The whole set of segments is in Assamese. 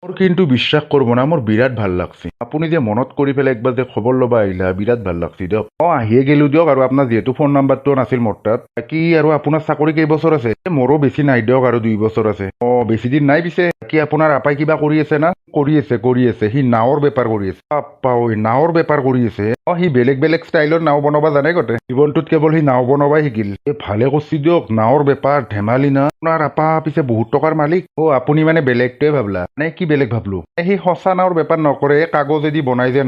মোৰ কিন্তু বিশ্বাস কৰিব না, মোৰ বিৰাট ভাল লাগছে। আপুনি যে মনত কৰি পেলাই একবাৰ যে খবৰ ল'বা আহিলা, বিৰাট ভাল লাগছে দিয়ক। আহিয়ে গেলো দিয়ক। আৰু আপোনাৰ যিহেতু ফোন নাম্বাৰটো নাছিল মোৰ তাত, বাকী আৰু আপোনাৰ চাকৰি কেইবছৰ আছে? মোৰো বেছি নাই দিয়ক, আৰু 2 বছৰ আছে। বেছি দিন নাই পিছে। বাকী আপোনাৰ আপাই কিবা কৰি আছে না? কৰি আছে। সি নাৱৰ বেপাৰ কৰি আছে। আপা ঐ, নাৱৰ বেপাৰ কৰি আছে? সি বেলেগ বেলেগ ষ্টাইলৰ নাও বনাবা জানে গতে। জীৱনটোত কেৱল সি নাও বনাবাই শিকিল। ভালে কৰছি দিয়ক, নাৱৰ বেপাৰ ধেমালি না। আপোনাৰ আপা পিছে বহুত টকাৰ মালিক। আপুনি মানে বেলেগটোৱে ভাবলা নে? কি বেলেগ ভাবলো? সি সঁচা নাওৰ বেপাৰ নকৰে, কাগজেদি বনাই যে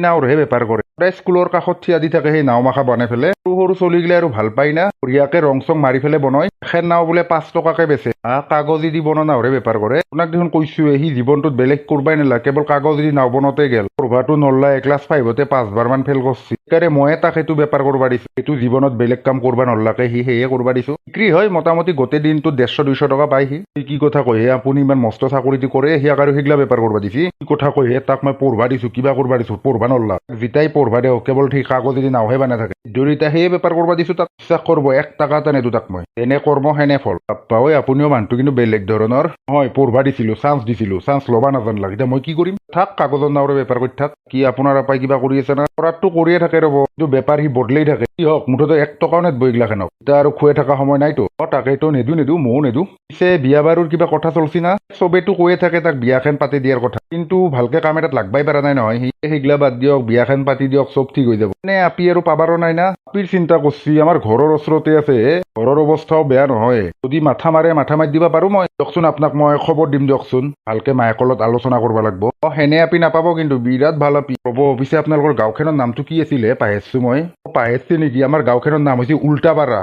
নাওৰহে বেপাৰ কৰে। সদায় স্কুলৰ কাষত থিয়া দি থাকে সেই নাও মাখা বনাই পেলাই। সৰু সৰু চলিগিলে আৰু ভাল পাই না, বঢ়িয়াকে ৰং চং মাৰি পেলাই বনাই। এখন নাও বোলে 5 টকাকে বেচে। কাগজেদি বনোৱা নাওৰে বেপাৰ কৰে। আপোনাক দেখোন কৈছোৱে, সি জীৱনটোত বেলেগ কৰবাই নালাগে, কেৱল কাগজেদি নাও বনাওঁতে গেল। পঢ়বাটো নল্লা, ক্লাছ 5তে 5বাৰ মান ফেল কৰছি। সেইকাৰণে ময়ে তাক সেইটো বেপাৰ কৰবা দিছো। সেইটো জীৱনত বেলেগ কাম কৰবা নল্লাকে সি সেয়ে কৰবা দিছো। বিক্ৰী হয় মোটামুটি গোটেই দিনটোত 150-200 টকা পাই সি। কি কথা কয় হে আপুনি? ইমান মস্ত চাকৰিটো কৰে, সিয়াক আৰু সেইগিলা বেপাৰ কৰবা দিছি? কি কথা কয় হে? তাক মই পঢ়বা দিছো, কিবা কৰবা দিছো, পঢ়বা নল্লা। যেতাই পঢ়বা দেও, কেৱল ঠিক কাগজেদি নাওহে বানাই থাকে। দুইটা সেয়ে বেপাৰ কৰবা দিছো তাক। বিশ্বাস কৰব, 1 টকা এটা নেদো তাক মই। এনে কৰ্ম সেনে ফল। আপুনিও মানুহটো কিন্তু বেলেগ ধৰণৰ। হয়, পঢ়বা দিছিলো, চান্স ল'বা নাজানলাক। এতিয়া মই কি কৰিম? থাক, কাগজৰ নাওৰে বেপাৰ কৰি থাক। কি আপোনাৰ আপাই কিবা কৰি আছে না? কৰাতটো কৰিয়ে থাকে ৰ'ব, কিন্তু বেপাৰ সি বদলেই থাকে। কি হওক, মুঠতে 1 টকাও নেদব এইগিলাখানক। এতিয়া আৰু খুৱাই থকা সময় নাইতো। তাকেতো নেদো, ময়ো নেদো। পিছে বিয়া বাৰুৰ কিবা কথা চলছি না? চবেতো কৈয়ে থাকে তাক বিয়াখন পাতি দিয়াৰ কথা, কিন্তু ভালকে কাম এটাত লাগবাই পাৰা নাই নহয় সি। সেইগিলা বাদ দিয়ক, বিয়াখন পাতি দিয়ক, চব ঠিক হৈ যাব। এনে আপি আৰু পাবাৰো নাই না? আপিৰ চিন্তা কৰছি, আমাৰ ঘৰৰ ওচৰতে আছে। ঘৰৰ অৱস্থাও বেয়া নহয়। যদি মাথা মাৰি দিবা পাৰো মই। দিয়কচোন, আপোনাক মই খবৰ দিম দিয়কচোন। ভালকে মায়েকৰ লগত আলোচনা কৰিব লাগব। সেনে আপি নাপাব কিন্তু, বিৰাট ভাল আপি ৰ'ব। পিছে আপোনালোকৰ গাঁওখনৰ নামটো কি আছিলে? পাহেৰছো মই। পাহেৰছি নেকি? আমাৰ গাঁওখনৰ নাম হৈছে উল্টাপাৰা।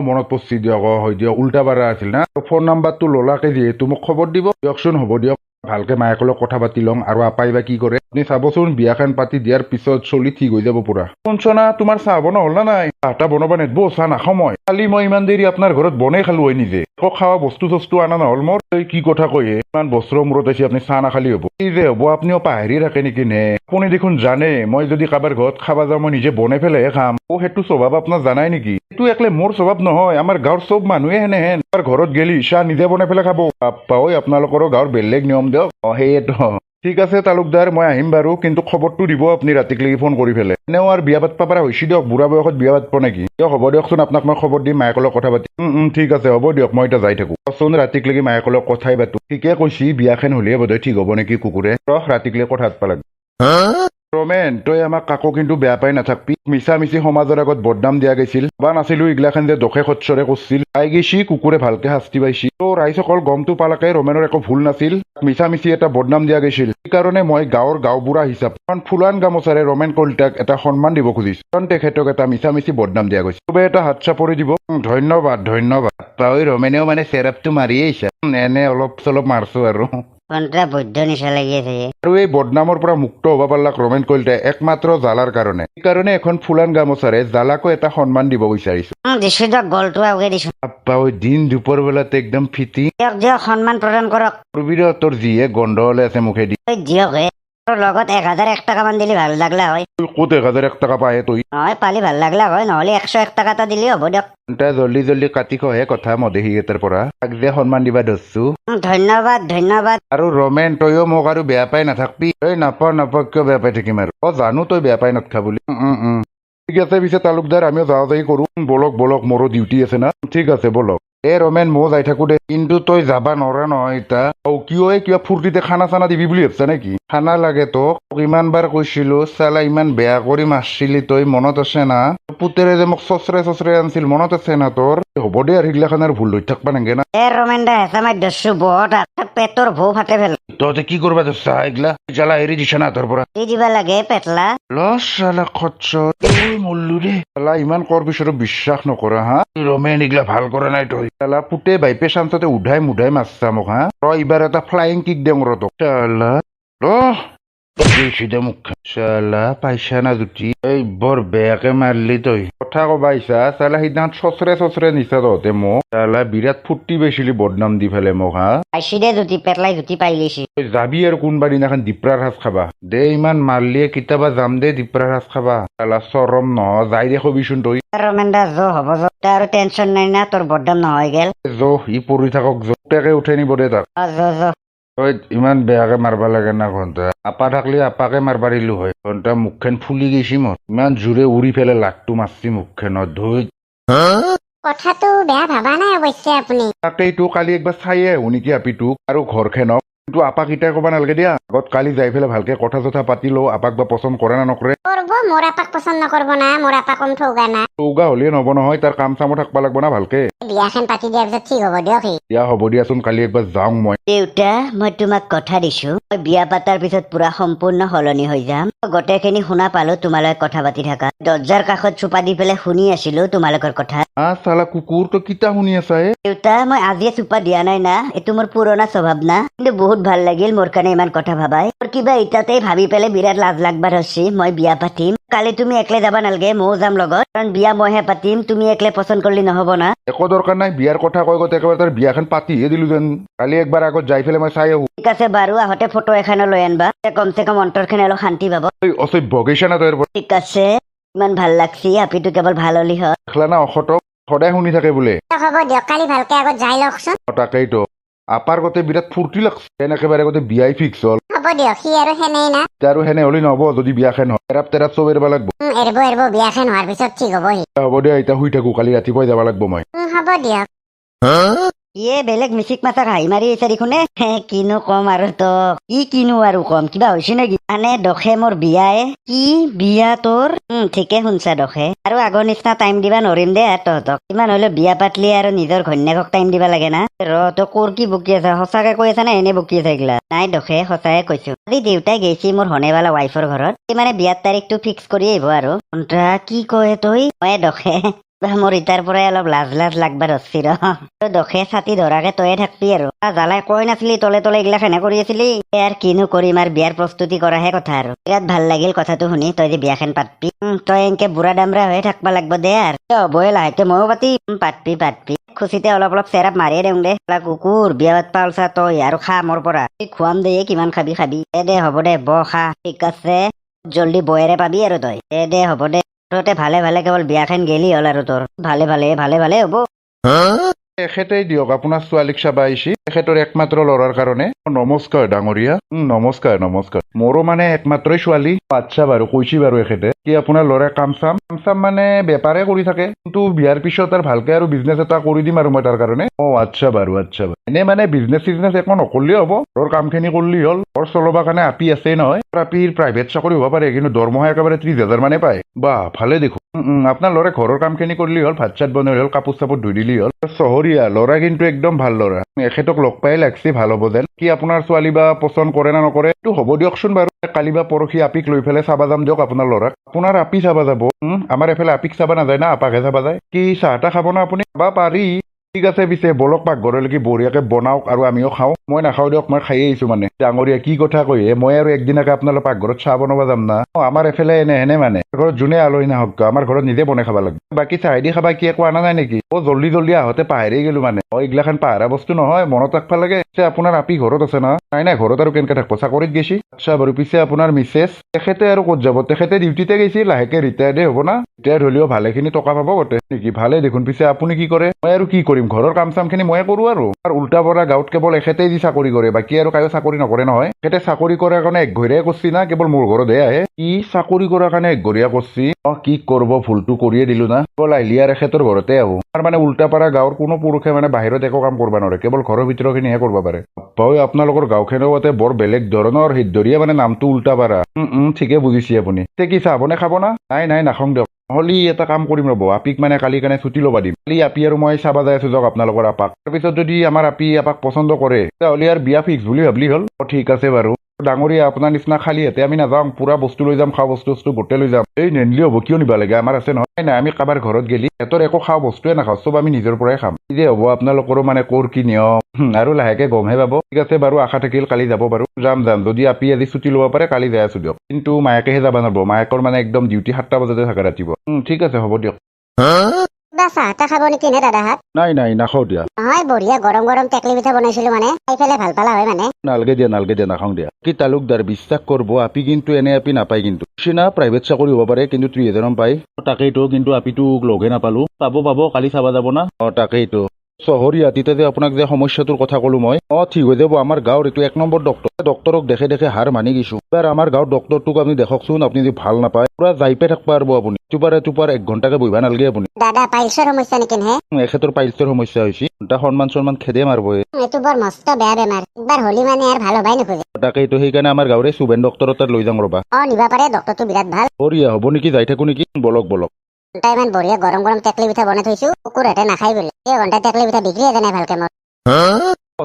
মনত পৰছি দিয়ক। হয় দিয়ক, উল্টাপাৰা আছিল না? ফোন নাম্বাৰটো ললাকে যিহেতু মোক খবৰ দিব দিয়কচোন। হ'ব দিয়ক, ভালকে মায়েকৰ লগত কথা পাতি লওঁ। আৰু আপাই বা কি কৰে আপুনি চাবচোন। বিয়াখন পাতি দিয়াৰ পিছত চলি ঠিক হৈ যাব পুৰা। শুনছনা, তোমাৰ চাহ বনোৱা হ'ল না নাই? চাহ বনাবা নেদব? চাহ নাখাওঁ মই। কালি মই ইমান দেৰি আপোনাৰ ঘৰত বনাই খালো হয় নিজে। খাৱা বস্তু চস্তু আনা নহ'ল মোৰ। কি কথা কয় হে? ইমান বছৰৰ মূৰত আহিছে, আপুনি চাহ নাখালি হ'ব? কি যে হ'ব, আপুনিও পাহেৰি থাকে নেকি নে? আপুনি দেখোন জানে, মই যদি কাৰোবাৰ ঘৰত খাবা যাওঁ, মই নিজে বনাই পেলাইহে খাম। সেইটো স্বভাৱ আপোনাৰ জানাই নেকি? সেইটো একলে মোৰ স্বভাৱ নহয়, আমাৰ গাঁৱৰ চব মানুহে সেনেহেন। আমাৰ ঘৰত গেলি চাহ নিজে বনাই পেলাই খাব। আপোনালোকৰো গাঁৱৰ বেলেগ নিয়ম দিয়ক। সেয়েতো। ঠিক আছে তালুকদাৰ, মই আহিম বাৰু, কিন্তু খবৰটো দিব আপুনি ৰাতিকলৈকে ফোন কৰি পেলাই। এনেও আৰু বিয়া পাতবা পাৰা হৈছি দিয়ক, বুঢ়া বয়সত বিয়া পাতব নেকি? দিয়ক, হ'ব দিয়কচোন, আপোনাক মই খবৰ দিম, মায়েকৰ লগত কথা পাতি। ঠিক আছে, হ'ব দিয়ক, মই এতিয়া যাই থাকো। চোন ৰাতিকলৈকে মায়েকৰ লগত কথাই পাতো। ঠিকে কৈছি, বিয়াখন হ'লে বোধহয় ঠিক হ'ব নেকি কুকুৰে। ৰাতিকলৈ কথা পাতবা লাগব। ৰমেন, তই আমাক কাকো কিন্তু বেয়া পাই নাথাকবি। মিছা মিছি সমাজৰ আগত বদনাম দিয়া গৈছিল। বা নাছিলো এইগিলাখান যে দোষে সচ্ছৰে কৰছিল। পাই গৈছি, কুকুৰে ভালকে শাস্তি পাইছি। ৰাইজসকল গমটো পালাকে ৰমেনৰ একো ভুল নাছিল। মিছা মিছি এটা বদনাম দিয়া গৈছিল। সেইকাৰণে মই গাঁৱৰ গাঁওবুঢ়া হিচাপে ফুলান গামোচাৰে ৰমেন কলিতাক এটা সন্মান দিব খুজিছো, কাৰণ তেখেতক এটা মিছা মিছি বদনাম দিয়া গৈছে। চবে এটা হাত চাপৰি দিব। ধন্যবাদ। ৰমেনেও মানে চেৰাপটো মাৰিয়ে আহিছা। এনে অলপ চলপ মাৰছো আৰু। বৈদ্য নিচা লাগি আছে। আৰু এই বদনামৰ পৰা মুক্ত হ'ব পাৰিলাক ৰমেন কলিতাই একমাত্ৰ জালাৰ কাৰণে। সেইকাৰণে এখন ফুলান গামোচাৰে জালাকো এটা সন্মান দিব বিচাৰিছো। দিছো দিয়ক, গলটো আগে দিছো। দিন দুপৰ বেলাতে একদম ফিটি। দিয়ক, সন্মান প্ৰদান কৰক। তোৰ যিহে গন্ধ হলে আছে মুখেদি। দিয়ক হে, লগত 1001 টকা মান দিলে ভাল লাগলা হয়। ক'ত 1001 টকা পাহে তই? নহয়, পালি ভাল লাগলা হয়, নহলে 101 টকা এটা দিলে হ'ব দিয়ক। জল্দি কাটি খহে কথা মদেহী এটাৰ পৰা। তাক যে সন্মান দিবা ধৰছো। ধন্যবাদ। আৰু ৰমেন, তইও মোক আৰু বেয়া পাই নাথাকবি। তই নাপাও কিয় বেয়া পাই থাকিম আৰু? জানো তই বেয়া পাই নাথাকা বুলি। ঠিক আছে, পিছে তালুকদাৰ, আমিও যাওঁ যাই কৰো। বলক, মোৰো ডিউটি আছে না। ঠিক আছে, বলক। ৰমেন, ময়ো যাই থাকো দে। কিন্তু তই যাবা নৰা নহয় এতিয়া। কিয়? কিবা ফূৰ্তিতে খানা চানা দিবি বুলি ভাবছা নেকি? খানা লাগে তোক? ইমান বাৰ কৈছিলো, চালা ইমান বেয়া কৰি মাৰছিলি তই, মনত আছে না? পুতেৰে যে মোক চচৰে আনছিল, মনত আছে না তোৰ? হ'ব দে, আৰু সেইগিলাখান আৰু ভুল হৈ থাকবা নাংগে না। ৰমেন দা, হেঁচা মাৰি ধৰছো, বহুত পেটৰ ভৌ ফাটে ফেল। তহঁতে কি কৰবা ধৰছা এইগিলা? জ্বালা এৰি দিছা না তোৰ পৰা? দিবা লাগে পেটলা। চালা মল্লু ৰে। চালা ইমান কৰ পিছতো বিশ্বাস নকৰা হা? ৰমেন, এইগিলা ভাল কৰা নাই তই। চালা পুতে বাইপে চান্সতে উধাই মুধাই মাৰছা মোক হা? তই এইবাৰ এটা ফ্লাইং কিক দেওঁ ৰ তোক। চালা চালা পাইছা না জুতি? এই বৰ বেয়াকে মাৰলি তই। কথা কবা আহিছা? চালা সিদিনা চচৰে নিছা তহঁতে মোক। চালা বিৰাট ফূৰ্তি পাইছিলি বদনাম দি ফেলে মোক হা? পাইছি দে জুতি, পেটলাই জুতি পাই গৈছি। তই যাবি আৰু কোনবা দিনাখন দিপৰাৰ সাজ খাবা দে। ইমান মাৰলিয়ে কেতিয়াবা যাম দে দিপৰাৰ সাজ খাবা। চালা চৰম নহ, যাই দে কবিচোন তই। ৰমেন দা, হ'ব আৰু টেনচন নাই না, তোৰ বদনাম নহয় গেল। ই পৰি থাকক, তাকে উঠাই নিব দে তাক। তই ইমান বেয়াকে মাৰবা লাগে না ঘণ্টা আপা থাকলে আপাকে মাৰবা দিলো হয় ঘণ্টা মুখখন ফুলি গৈছি মোৰ ইমান জোৰে উৰি পেলাই লাটটো মাৰছি মুখখনত ধুই কথাটো বেয়া ভাবা নাই অৱশ্যে আপুনি। তাকেইতো কালি একবাৰ চায়ে আহো নেকি আপিটোক আৰু ঘৰখনক কিন্তু আপাক ইটাই ক'বা নালাগে দিয়া আগত কালি যাই পেলাই ভালকে কথা চথা পাতি লওঁ আপাক বা পচন্দ কৰে না নকৰে কৰব, মোৰ আপাক পচন্দ নকৰব না, মোৰ আপা কম ঠৌগা না। চৌগা হ'লে নহ'ব নহয় তাৰ কাম চামো থাকবা লাগব না ভালকে বিয়াখন পাতি দিয়াৰ পিছত ঠিক হ'ব দিয়ক সি। দিয়া হ'ব দিয়াচোন কালি একবাৰ যাওঁ মই দেউতা মই তোমাক কথা দিছো মই বিয়া পাতাৰ পিছত পুৰা সম্পূৰ্ণ সলনি হৈ যাম মই গোটেইখিনি শুনা পালো তোমালোকে কথা পাতি থাকা দৰ্জাৰ কাষত চুপা দি পেলাই শুনি আছিলো তোমালোকৰ কথা চালা কুকুৰ তই কিতা শুনি আছা দেউতা মই আজিয়ে চুপা দিয়া নাই না এইটো মোৰ পুৰণা স্বভাৱ না কিন্তু বহুত ভাল লাগিল মোৰ কাৰণে ইমান কথা ভাবাই মোৰ কিবা ইটাতেই ভাবি পেলাই বিৰাট লাজ লাগবা ধৰছি মই বিয়া পাতিম কালি তুমি একলে যাবা নালগে ময়ো যাম লগত কাৰণ বিয়া মইহে পাতিম তুমি একলে পচন্দ কৰিলে নহব না একো দৰকাৰ নাই বিয়াৰ কথা কৈ গতে একেবাৰে তাৰ বিয়াখন পাতিহে দিলো যেন কালি একবাৰ আগত যাই পেলাই মই চাই আহো ঠিক আছে বাৰু আহোঁতে ফটো এখনো লৈ আনবা কমচে কম অন্তৰখিনি অলপ শান্তি পাব অচভ্য গৈছা না তই ঠিক আছে ইমান ভাল লাগছি আপিটো কেৱল ভাল হলি হয় দেখলা না অসতক সদায় শুনি থাকে বোলে হ'ব দিয়ক, কালি ভালকে আগত যাই লওকচোন। তাকেইতো আপাৰ গতে বিৰাট ফূৰ্তি লাগছে তেন একেবাৰে গতে বিয়াই ফিক্স হ'ল হ'ব দিয়ক, সি আৰু সেনেই না। এতিয়া আৰু সেনে হ'লে নহ'ব যদি বিয়াখন হয় তেৰাপ তেৰাপ চব এৰিব লাগব এৰিব বিয়াখন হোৱাৰ পিছত ঠিক হ'ব সি। হ'ব দিয়া এতিয়া শুই থাকো কালি ৰাতিপুৱাই যাব লাগব মই হ'ব দিয়ক। ইয়ে বেলেগ মিচিক মাছক হাঁহি মাৰি আহিছে দেখোনে কিনো কম আৰু তো কিনো আৰু কম কিবা হৈছে নেকি মানে দখে মোৰ বিয়াই কি বিয়া তোৰ ঠিকে শুনছা দখে আৰু আগৰ নিচিনা টাইম দিবা নৰিম দে আৰু তহঁতক ইমান হলেও বিয়া পাতলি আৰু নিজৰ ঘৈণীয়েকক টাইম দিবা লাগে না তই কোৰ কি বকি আছা সঁচাকে কৈ আছা নে এনে বকি আছা এইগিলা নাই দখে সঁচাকে কৈছো আজি দেউতাই গৈছি মোৰ হনেৱালা ৱাইফৰ ঘৰত সি মানে বিয়াৰ তাৰিখটো ফিক্স কৰি আহিব আৰু কি কয় তই মই দখে মোৰ ইটাৰ পৰাই অলপ লাজ লাজ লাগবা ধৰছি ৰ দখে ছাতি ধৰাকে তয়ে থাকবি আৰু জ্বালাই কৈ নাছিলি তলে তলে এইগিলা খেনে কৰি আছিলি আৰু কিনো কৰিম আৰু বিয়াৰ প্ৰস্তুতি কৰাহে কথা আৰু বিৰাট ভাল লাগিল কথাটো শুনি তই যে বিয়াখন পাতবি তই এনেকে বুঢ়া দামৰা হৈ থাকবা লাগব দে আৰু হ'বই লাহেকে ময়ো পাতবি খুচিতে অলপ অলপ চেৰাপ মাৰিয়ে দিওঁ দে কুকুৰ বিয়া পাতবা ওলছা তই আৰু খা মোৰ পৰা খুৱাম দে কিমান খাবি দে হ'ব দে ব খা ঠিক আছে জল্দি বয়েৰে পাবি আৰু তই দে হ'ব দে তহঁতে ভালে ভালে কেৱল বিয়াখন গেলি হ'ল আৰু তোৰ ভালে ভালে হ'ব এখেতেই দিয়ক আপোনাৰ ছোৱালীক চাবা আহিছি এখেতৰ একমাত্ৰ ল'ৰাৰ কাৰণে নমস্কাৰ ডাঙৰীয়া নমস্কাৰ মোৰো মানে একমাত্ৰই ছোৱালী আচ্ছা বাৰু কৈছি বাৰু এখেতে কি আপোনাৰ ল'ৰাই কাম চাম মানে বেপাৰে কৰি থাকে কিন্তু বিয়াৰ পিছত আৰু ভালকে আৰু বিজনেছ এটা কৰি দিম আৰু মই তাৰ কাৰণে আচ্ছা বাৰু এনে মানে বিজনেছ একো নকৰিলেও হ'ব ঘৰৰ কামখিনি কৰিলেই হ'ল ঘৰ চলাবৰ কাৰণে আপি আছেই নহয় আপিৰ প্ৰাইভেট চাকৰি হ'ব পাৰে কিন্তু দৰমহা একেবাৰে 30,000 মানে পায় বাহ ভালে দেখো আপোনাৰ ল'ৰাই ঘৰৰ কামখিনি কৰিলেই হ'ল ভাত চাত বনাই হ'ল কাপোৰ চাপোৰ ধুই দিলেই হ'ল চহৰীয়া ল'ৰা কিন্তু একদম ভাল ল'ৰা এখেতক লগ পাই লাগছি ভাল হ'ব যেন কি আপোনাৰ ছোৱালী বা পচন্দ কৰে না নকৰে এইটো হ'ব দিয়কচোন বাৰু কালি বা পৰহি আপিক লৈ পেলাই চাবা যাম দিয়ক আপোনাৰ ল'ৰাক আপোনাৰ আপি চাবা যাব আমাৰ এফালে আপিক চাবা নাযায় না আপাকহে চাবা যায় কি চাহ তাহ খাব না আপুনি খাবা পাৰি ঠিক আছে পিছে বলক পাকঘৰলৈকে বঢ়িয়াকে বনাওক আৰু আমিও খাওঁ মই নাখাওঁ দিয়ক মই খাই আহিছো মানে ডাঙৰীয়া কি কথা কৈয়ে মই আৰু একদিনাকে আপোনালোকৰ পাকঘৰত চাহ বনাব যাম না আমাৰ এফালে এনেহেনে মানে ঘৰত যোনে আলহী নাহক আমাৰ ঘৰত নিজে বনাই খাব লাগিব বাকী চাহেদি খাবা কি একো আনা নাই নেকি জল্দি আহোঁতে পাহৰি গেলো মানে এইগিলাখান পাহৰা বস্তু নহয় মনত ৰাখবা লাগে আপোনাৰ আপি ঘৰত আছে না নাই ঘৰত আৰু কেনেকে থাকব চাকৰিত গেছি আচ্ছা বাৰু পিছে আপোনাৰ মিছেছ তেখেতে আৰু ক'ত যাব তেখেতে ডিউটিতে গেছি লাহেকে ৰিটায়াৰ্ডে হ'ব না ৰিটায়াৰ্ড হ'লেও ভালেখিনি টকা পাব গোটেই নেকি ভালে দেখোন পিছে আপুনি কি কৰে মই আৰু কি কৰিম ঘৰৰ কাম চামখিনি ময়ে কৰোঁ আৰু উল্টা পৰা গাঁৱত কেৱল এখেতেই যি চাকৰি কৰে বাকী আৰু কায়ো চাকৰি নকৰে নহয় এখেতে চাকৰি কৰাৰ কাৰণে একঘৰীয়া কৰছি না কেৱল মোৰ ঘৰতহে আহে কি চাকৰি কৰাৰ কাৰণে একঘৰীয়া কৰছি কি কৰিব ভুলটো কৰিয়ে দিলো না কেৱল আহিলি আৰু এখেতৰ ঘৰতে আহো তাৰ মানে উল্টা পৰা গাঁৱৰ কোনো পুৰুষে মানে বাহিৰত একো কাম কৰিব নোৱাৰে কেৱল ঘৰৰ ভিতৰখিনিহে কৰিব পাৰে আপোনালোকৰ গাঁওখনৰ বৰ বেলেগ ধৰণৰ সিদ্ধৰিয়া মানে নামটো উল্টা পাৰা ঠিকে বুজিছে আপুনি তে কি চাহ বনাই খাব না নাই নাখাওঁ দিয়ক নহ'লে এটা কাম কৰিম ৰ'ব আপিক মানে কালি কাৰণে ছুটি ল'বা দিম কালি আপি আৰু মই চাবা যাই আছো যাওক আপোনালোকৰ আপাক তাৰপিছত যদি আমাৰ আপি আপাক পচন্দ কৰে তেতিয়াহ'লে আৰু বিয়া ফিক্স বুলি ভাবলি হ'ল ঠিক আছে বাৰু ডাঙৰীয়া আপোনাৰ নিচিনা খালী হাতে আমি নাযাওঁ পুৰা বস্তু লৈ যাম খোৱা বস্তু গোটেই লৈ যাম এই নেনলি হ'ব কিয় নিবা লাগে আমাৰ আছে নহয় নাই আমি কাৰোবাৰ ঘৰত গেলি সিহঁতৰ একো খোৱা বস্তুৱে নাখাওঁ চব আমি নিজৰ পৰাই খাম কি যে হ'ব আপোনালোকৰো মানে ক'ৰ কি নিয়ম আৰু লাহেকে গমহে পাব ঠিক আছে বাৰু আশা থাকিল কালি যাব বাৰু যাম যদি আপি আজি ছুটি ল'ব পাৰে কালি যাই আছো দিয়ক কিন্তু মায়াকেহে যাব নোৱাৰিব মায়াকৰ মানে একদম ডিউটি 7টা বজাতে থাকে ৰাতিপুৱা ঠিক আছে হ'ব দিয়ক চাহ তাহ খাব নেকি নে দাদাহাত নাই নাখাওঁ দিয়া নহয় বঢ়িয়া গৰম টেকলি পিঠা বনাইছিলো মানে খাই পেলাই ভাল পালা হয় মানে নালগে দিয়া নাখাওঁ দিয়া কি তালুকদাৰ বিশ্বাস কৰিব আপি কিন্তু এনে আপি নাপায় কিন্তু চিনা প্ৰাইভেট চাকৰি হ'ব পাৰে কিন্তু 30,000 পায় তাকেইতো কিন্তু আপিটো লগে নাপালো পাব কালি চাবা যাব না তাকেইতো চহৰীয়া তিতে যে আপোনাক যে সমস্যাটোৰ কথা ক'লো মই ঠিক হৈ যাব আমাৰ গাঁৱৰ এইটো 1 নম্বৰ ডক্টৰক দেখে দেখে হাৰ মানি গৈছো এবাৰ আমাৰ গাঁৱৰ ডক্টৰটোক আপুনি দেখকচোন আপুনি যদি ভাল নাপায় পুৰা যাই পাই থাকিব পাৰিব আপুনি এটোপাৰ 1 ঘণ্টাকে বহিব নালাগে আপুনি দাদা পাইলছৰ সমস্যা নেকি হে এখেতৰ পাইলছৰ সমস্যা হৈছে ঘণ্টা সন্মান খেদে মাৰিব এইটো বৰ মস্ত বেয়া বেমাৰ একবাৰ হলি মানে আৰু ভাল হবাই নোখোজে তাকেইটো সেইকাৰণে আমাৰ গাঁৱৰে সুবেন ডক্টৰৰ তাত লৈ যাওঁ ৰ'বা নিবা পাৰে ডক্টৰটো বিৰাট ভাল চহৰীয়া হ'ব নেকি যাই থাকো নেকি বলক ঘণ্টা ইমান বঢ়িয়া গৰম গৰম টেকলি পিঠা বনাই থৈছো কুকুৰহঁতে নাখাই বোলে এই ঘণ্টা টেকলি পিঠা বিক্ৰী এজনে ভালকে মোৰ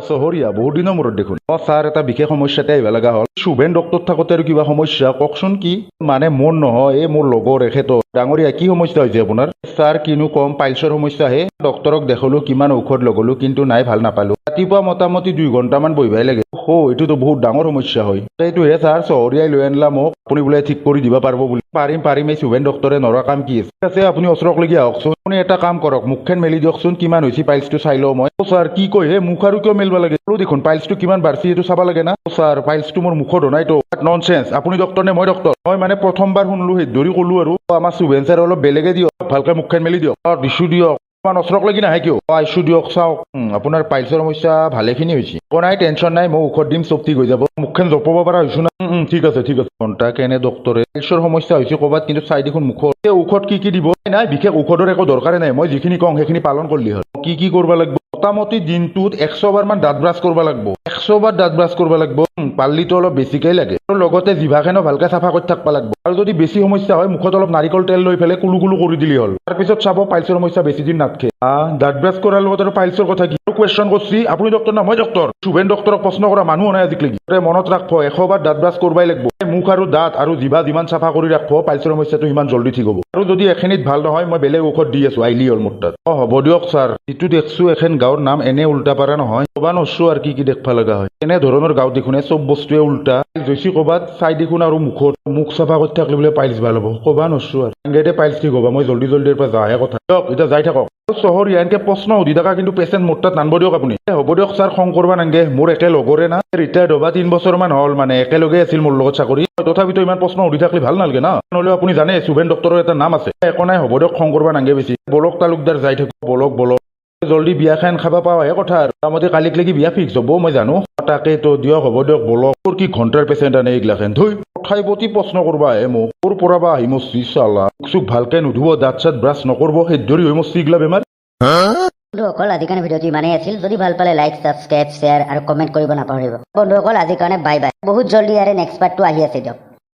চহৰীয়া বহুত দিনৰ মূৰত দেখোন ছাৰ এটা বিশেষ সমস্যাতে আহিব লগা হ'ল সুবেন ডক্টৰ থাকোতে আৰু কিবা সমস্যা কওকচোন কি মানে মোৰ নহয় এই মোৰ লগৰ এখেতৰ ডাঙৰীয়া কি সমস্যা হৈছে আপোনাৰ ছাৰ কিনো কম পাইলছৰ সমস্যাহে ডক্টৰক দেখালো কিমান ঔষধ লগালো কিন্তু নাই ভাল নাপালো ৰাতিপুৱা মোটামুটি 2 ঘণ্টামান বহিবাই লাগে এইটোতো বহুত ডাঙৰ সমস্যা হয় এইটোহে ছাৰ চহৰীয়াই লৈ আনিলা মোক আপুনি বোলে ঠিক কৰি দিব পাৰিব বুলি পাৰিম এই সুবেন ডক্টৰে নৰা কাম কি আছে আপুনি ওচৰকলৈকে আহকচোন আপুনি এটা কাম কৰক মুখখন মেলি দিয়কচোন কিমান হৈছে পাইলছটো চাই লওঁ মই ছাৰ কি কয় হে মুখ আৰু কিয় মেলিব লাগে দেখোন পাইলছটো কিমান বাঢ়ছি এইটো চাব লাগে না ছাৰ পাইলছটো মোৰ মুখত হোনাইতো ননচেন্স আপুনি ডক্টৰ নে মই ডক্টৰ মই মানে প্ৰথমবাৰ শুনলো সেই ধৰি ক'লো আৰু আমাৰ সুবেন ছাৰ অলপ বেলেগে দিয়ক ভালকে মুখখন মেলি দিয়ক দিছো দিয়ক ইমান ওচৰক লাগি নাহে কিয় আইছো দিয়ক চাওক আপোনাৰ পাইলছৰ সমস্যা ভালেখিনি হৈছে নাই টেনশ্যন নাই মই ঔষধ দিম চব ঠিক হৈ যাব মুখখন জপাব পৰা হৈছো না ঠিক আছে ঘণ্টা কেনে ডক্টৰে পাইলছৰ সমস্যা হৈছে ক'ৰবাত কিন্তু চাই দেখোন মুখত ঔষধ কি দিব নাই বিশেষ ঔষধৰ একো দৰকাৰে নাই মই যিখিনি কওঁ সেইখিনি পালন কৰিলে হ'ল কি কৰিব লাগিব মোটামুটি দিনটোত 100 বাৰ মান দাঁত ব্ৰাছ কৰিব লাগিব 100 বাৰ দাঁত ব্ৰাছ কৰিব লাগিব পাল্লিটো অলপ বেছিকৈ লাগে আৰু লগতে জিভাখনো ভালকে চাফা কৰি থাকিব লাগিব আৰু যদি বেছি সমস্যা হয় মুখত অলপ নাৰিকল তেল লৈ পেলাই কুলু কৰি দিলে হ'ল তাৰপিছত চাব পাইলছৰ সমস্যা বেছি দিন নাথাকে দাঁত ব্ৰাছ কৰাৰ লগত আৰু পাইলছৰ কথা কি কুৱেশ্যন কৰিছি আপুনি ডক্টৰ না মই ডক্টৰ সুবেন ডক্টৰক প্ৰশ্ন কৰা মানুহ নাই আজিকালি মনত ৰাখব 100 বাৰ দাঁত ব্ৰাছ কৰিবই লাগিব মুখ আৰু দাঁত আৰু জিভা যিমান চাফা কৰি ৰাখব পাইলছৰ সমস্যাটো সিমান জল্দি ঠিক হ'ব আৰু যদি এখিনিত ভাল নহয় মই বেলেগ ঔষধ দি আছো আইলি হ'ল মোৰ তাত হ'ব দিয়ক ছাৰ যিটো দেখছো এখন গাঁৱৰ নাম এনে উল্টা পাৰা নহয় ক'বা নছো আৰু কি দেখবা লগা হয় এনে ধৰণৰ গাঁৱত দেখোনে চব বস্তুৱে উল্টা জৈছি ক'বাত চাই দেখোন আৰু মুখ চাফা কৰি থাকিলে বোলে পাইলছ ভাল হ'ব ক'বা নছো আৰু এংগেতে পাইলছ ঠিক হ'ব মই জল্দিৰ পৰা যাহে কথা দিয়ক এতিয়া যাই থাকক চহৰীয়া এনেকে প্ৰশ্ন সুধি থকা কিন্তু পেচেণ্ট মোৰ তাত নানব দিয়ক আপুনি হ'ব দিয়ক ছাৰ খং কৰবা নাংগে মোৰ একে লগৰে না ৰিটায়াৰ্ড হ'বা 3 বছৰমান হ'ল মানে একেলগে আছিল মোৰ লগত চাকৰি তথাপিতো ইমান প্ৰশ্ন সুধি থাকিলে ভাল নালাগে না নহ'লেও আপুনি জানে সুবেন ডক্টৰৰ এটা নাম আছে একো নাই হ'ব দিয়ক খং কৰবা নাংগে বেছি বলক তালুকদাৰ যাই থাকো বলক জল্দি বিয়াখন খাব পাওঁহে কথা আৰু তাৰমতে কালিক লাগি বিয়া ফিক্স হ'ব মই জানো তাকেতো দিয়ক হ'ব দিয়ক বলক তোৰ কি ঘণ্টাৰ পেচেণ্ট আনে এইগিলাখান ধুই কথাই প্ৰতি প্ৰশ্ন কৰবা আহে মোক তোৰ পৰা বা আহি মস্তি চালা চুক ভালকে নুধুব দাঁত চাত ব্ৰাছ নকৰব সেই ধৰি হৈ মস্তি এইগিলা বেমাৰ বন্ধুসকল আজিৰ কাৰণে ভিডিঅ'টো ইমানেই আছিল যদি ভাল পালে লাইক ছাবস্ক্ৰাইব শ্বেয়াৰ আৰু কমেণ্ট কৰিব নাপাহৰিব বন্ধুসকল আজিৰ কাৰণে বাই বহুত জল্দি ইয়াৰে নেক্সট পাৰ্টটো আহি আছে দিয়ক